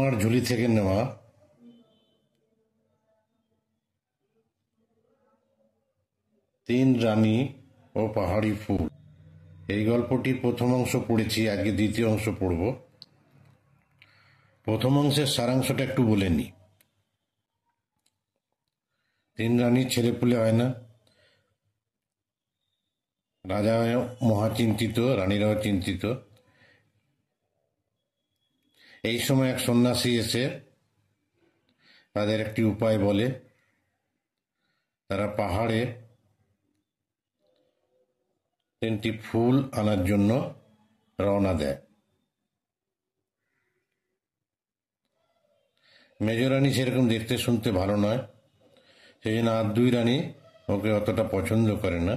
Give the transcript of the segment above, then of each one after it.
আমার ঝুলি থেকে নেওয়া তিন রানী ও পাহাড়ি ফুল। এই গল্পটির প্রথম অংশ পড়েছি, আজকে দ্বিতীয় অংশ পড়ব। প্রথম অংশের সারাংশটা একটু বলে নি। তিন রানীর ছেলেপুলে হয় না, রাজা মহা চিন্তিত, রানীরাও চিন্তিত। এই সময় এক সন্ন্যাসী এসে তাদের একটি উপায় বলে। তারা পাহাড়ে তিনটি ফুল আনার জন্য রওনা দেয়। মেজরানী সেরকম দেখতে শুনতে ভালো নয়, সেই জন্য আর দুই রানী ওকে অতটা পছন্দ করে না।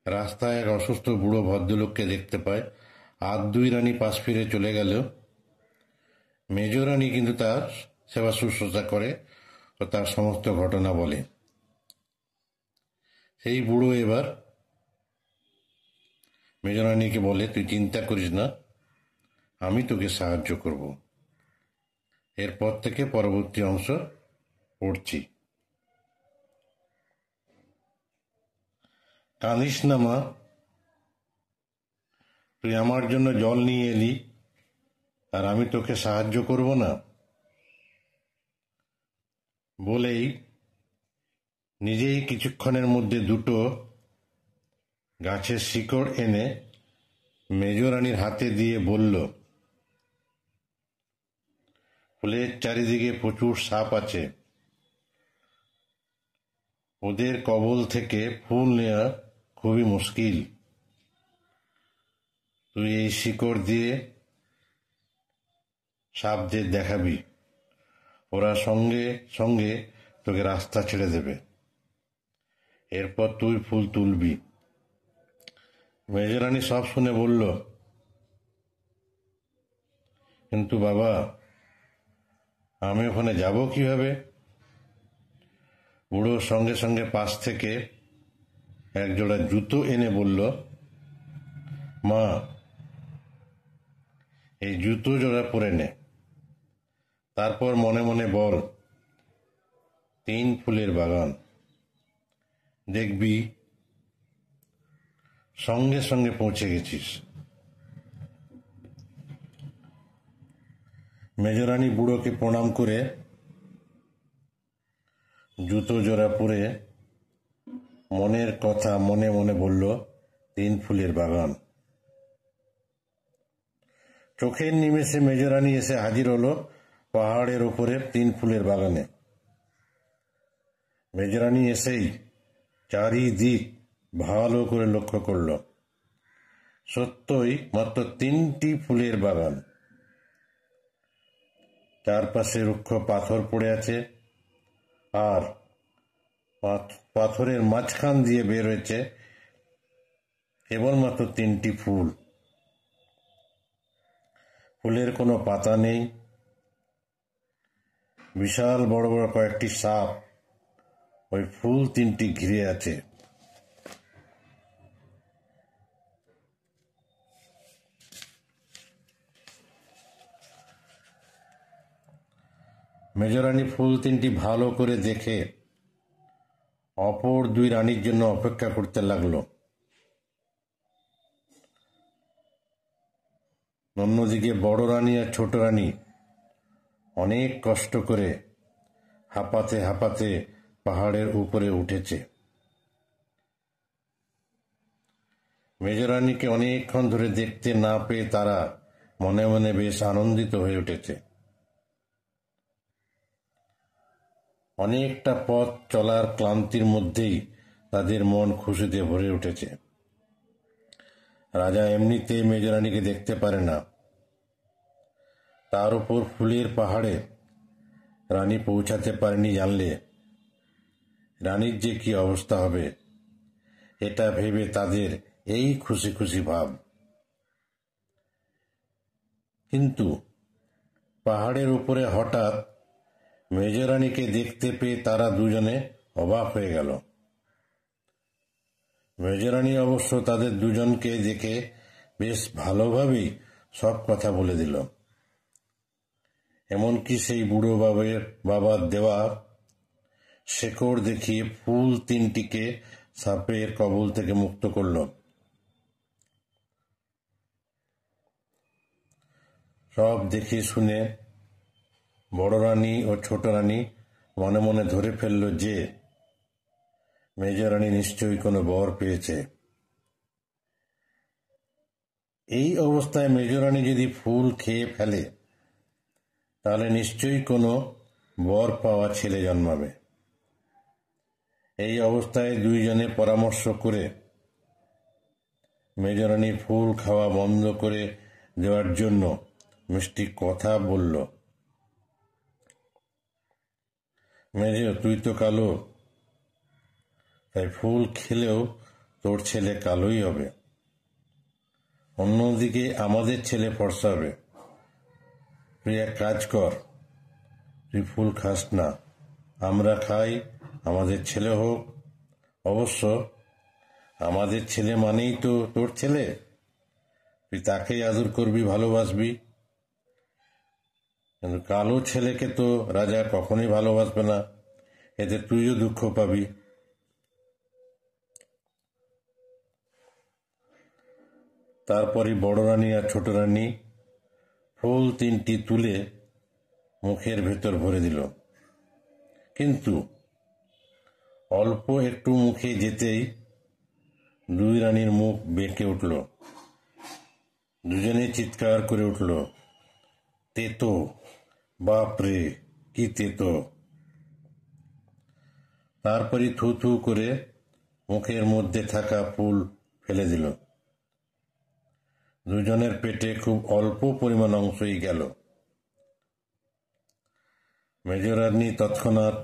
রাস্তায় এক অসুস্থ বুড়ো ভদ্রলোককে দেখতে পায়। আর দুই রানী পাশ ফিরে চলে গেল। মেজরানী কিন্তু তার সেবা শুশ্রূষা করে ও তার সমস্ত ঘটনা বলে। সেই বুড়ো এবার মেজরানীকে বলে, তুই চিন্তা করিস না, আমি তোকে সাহায্য করব। এরপর থেকে পরবর্তী অংশ পড়ছি। কাঁদিস না মা, তুই আমার জন্য জল নিয়ে এলি আর আমি তোকে সাহায্য করব না? বলেই নিজেই কিছুক্ষণের মধ্যে দুটো গাছের শিকড় এনে মেজরানীর হাতে দিয়ে বলল, ফুলের চারিদিকে প্রচুর সাপ আছে, ওদের কবল থেকে ফুল নেওয়া খুবই মুশকিল। তুই এই শিকড় দিয়ে সাপদের দেখাবি, ওরা সঙ্গে সঙ্গে তোকে রাস্তা ছেড়ে দেবে। এরপর তুই ফুল তুলবি। মেজরানী সব শুনে বলল, কিন্তু বাবা, আমি ওখানে যাব কিভাবে? বুড়ো সঙ্গে সঙ্গে পাশ থেকে এক জোড়া জুতো এনে বলল, মা, এই জুতো জোড়া পরে নে, তারপর মনে মনে বল, তিন ফুলের বাগান, দেখবি সঙ্গে সঙ্গে পৌঁছে গেছিস। মেজরানী বুড়োকে প্রণাম করে জুতো জোড়া পরে মনের কথা মনে মনে বলল, তিন ফুলের বাগান। চোখের নিমেষে মেজরানী এসে হাজির হলো পাহাড়ের ওপরে তিন ফুলের বাগানে। মেজরানী এসেই চারিদিক ভালো করে লক্ষ্য করল। সত্যই মাত্র তিনটি ফুলের বাগান। চারপাশে রুক্ষ পাথর পড়ে আছে, আর পাথরের মাঝখান দিয়ে বের হয়েছে কেবলমাত্র তিনটি ফুল। ফুলের কোনো পাতা নেই। বিশাল বড় বড় কয়েকটি সাপ ওই ফুল তিনটি ঘিরে আছে। মেজরানী ফুল তিনটি ভালো করে দেখে অপর দুই রানীর জন্য অপেক্ষা করতে লাগলো। অন্যদিকে বড় রানী আর ছোট রানী অনেক কষ্ট করে হাঁপাতে হাঁপাতে পাহাড়ের উপরে উঠেছে। মেজরানীকে অনেকক্ষণ ধরে দেখতে না পেয়ে তারা মনে মনে বেশ আনন্দিত হয়ে উঠেছে। অনেকটা পথ চলার ক্লান্তির মধ্যেই তাদের মন খুশিতে ভরে উঠেছে। রাজা এমনিতে মেজরানীকে দেখতে পারে না, তার উপর ফুলের পাহাড়ে রানী পৌঁছাতে পারেনি জানলে রানীর যে কি অবস্থা হবে, এটা ভেবে তাদের এই খুশি খুশি ভাব। কিন্তু পাহাড়ের উপরে হঠাৎ মেজরানীকে দেখতে পেয়ে তারা দুজনে অবাক হয়ে গেল। মেজরানী অবশ্য তাদের দুজনকে দেখে বেশ ভালোভাবেই সব কথা বলে দিল। এমনকি সেই বুড়ো বাবার দেওয়া শেকড় দেখিয়ে ফুল 3টিকে সাপের কবল থেকে মুক্ত করল। সব দেখে শুনে বড় রানী ও ছোট রানী মনে মনে ধরে ফেলল যে মেজ রানী নিশ্চয়ই কোনো বর পেয়েছে। এই অবস্থায় মেজ রানী যদি ফুল খেয়ে ফেলে তাহলে নিশ্চয়ই কোনো বর পাওয়া ছেলে জন্মাবে। এই অবস্থায় দুইজনে পরামর্শ করে মেজ রানী ফুল খাওয়া বন্ধ করে দেওয়ার জন্য মিষ্টি কথা বলল। মেজ, তুই তো কালো, তাই ফুল খেলেও তোর ছেলে কালোই হবে। অন্যদিকে আমাদের ছেলে ফর্সা হবে। তুই এক কাজ কর, তুই ফুল খাস না, আমরা খাই, আমাদের ছেলে হোক। অবশ্য আমাদের ছেলে মানেই তো তোর ছেলে, তুই তাকেই আদর করবি, ভালোবাসবি। কিন্তু কালো ছেলেকে তো রাজা কখনোই ভালোবাসবে না, এতে তুইও দুঃখ পাবি। তারপরে বড় রানী আর ছোট রানী ফুল 3টি তুলে মুখের ভেতর ভরে দিল। কিন্তু অল্প একটু মুখে যেতেই দুই রানীর মুখ বেঁকে উঠল। দুজনে চিৎকার করে উঠল, তেতো, বাপরে কি তেতো। তারপরে থু থু করে মুখের মধ্যে থাকা ফুল ফেলে দিল। দুজনের পেটে খুব অল্প পরিমাণ অংশই গেল। মেজ রানী তৎক্ষণাৎ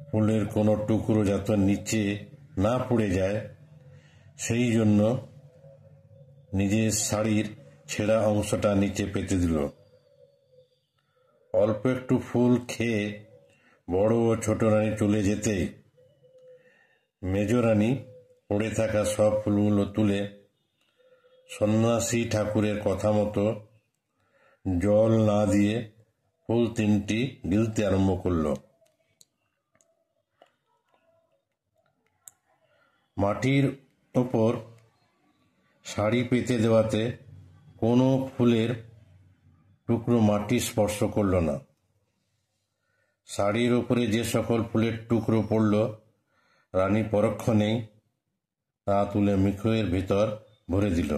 ফুলের কোনো টুকরো যাতে নিচে না পড়ে যায় সেই জন্য নিজের শাড়ির ছেঁড়া অংশটা নিচে পেতে দিল। অল্প একটু ফুল খেয়ে বড় ও ছোট রানী চলে যেতেই মেজ রানী পড়ে থাকা সব ফুলগুলো তুলে সন্ন্যাসী ঠাকুরের কথা মতো জল না দিয়ে ফুল 3টি গিলতে আরম্ভ করল। মাটির ওপর শাড়ি পেতে দেওয়াতে কোনো ফুলের টুকরো মাটি স্পর্শ করল না। শাড়ির ওপরে যে সকল ফুলের টুকরো পড়ল রানী পরক্ষণেই তা তুলে মুখের ভিতর ভরে দিল।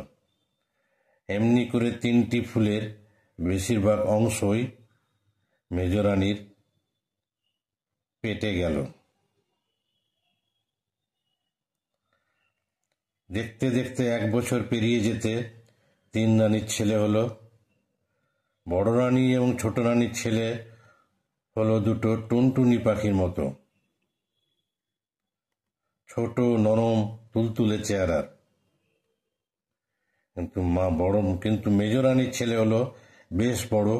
এমনি করে 3টি ফুলের বেশিরভাগ অংশই মেজ রানীর পেটে গেল। দেখতে দেখতে 1 বছর পেরিয়ে যেতে 3 রানীর ছেলে হলো। বড় রানী এবং ছোট রানীর ছেলে হলো দুটো টুনটুনি পাখির মতো, ছোট, নরম, তুলতুলে চেহারার। কিন্তু মেজ রানীর ছেলে হলো বেশ বড়,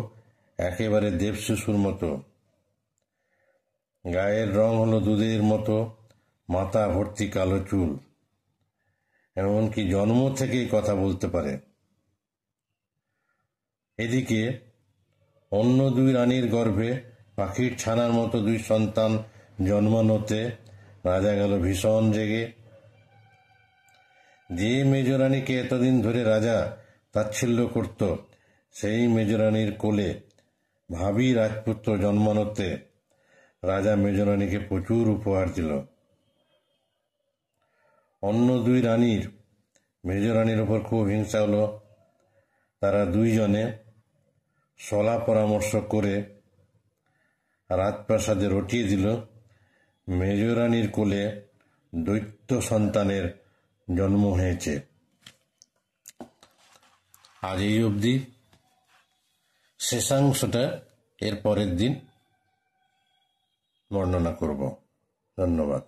একেবারে দেবশিশুর মতো। গায়ের রং হলো দুধের মতো, মাথা ভর্তি কালো চুল, এমনকি জন্ম থেকেই কথা বলতে পারে। এদিকে অন্য 2 রানীর গর্ভে পাখির ছানার মতো 2 সন্তান জন্মানোতে রাজা গেল ভীষণ রেগে। যে মেজ রানীকে এতদিন ধরে রাজা তাচ্ছিল্য করত সেই মেজ রানীর কোলে ভাবী রাজপুত্র জন্মানোতে রাজা মেজ রানীকে প্রচুর উপহার দিল। অন্য 2 রানীর মেজ রানীর ওপর খুব হিংসা হলো। তারা 2 জনে সলা পরামর্শ করে রাজপ্রাসাদে রটিয়ে দিল মেজ রানীর কোলে দৈত্য সন্তানের জন্ম হয়েছে। আজ এই অবধি, শেষাংশটা এর পরের দিন বর্ণনা করব। ধন্যবাদ।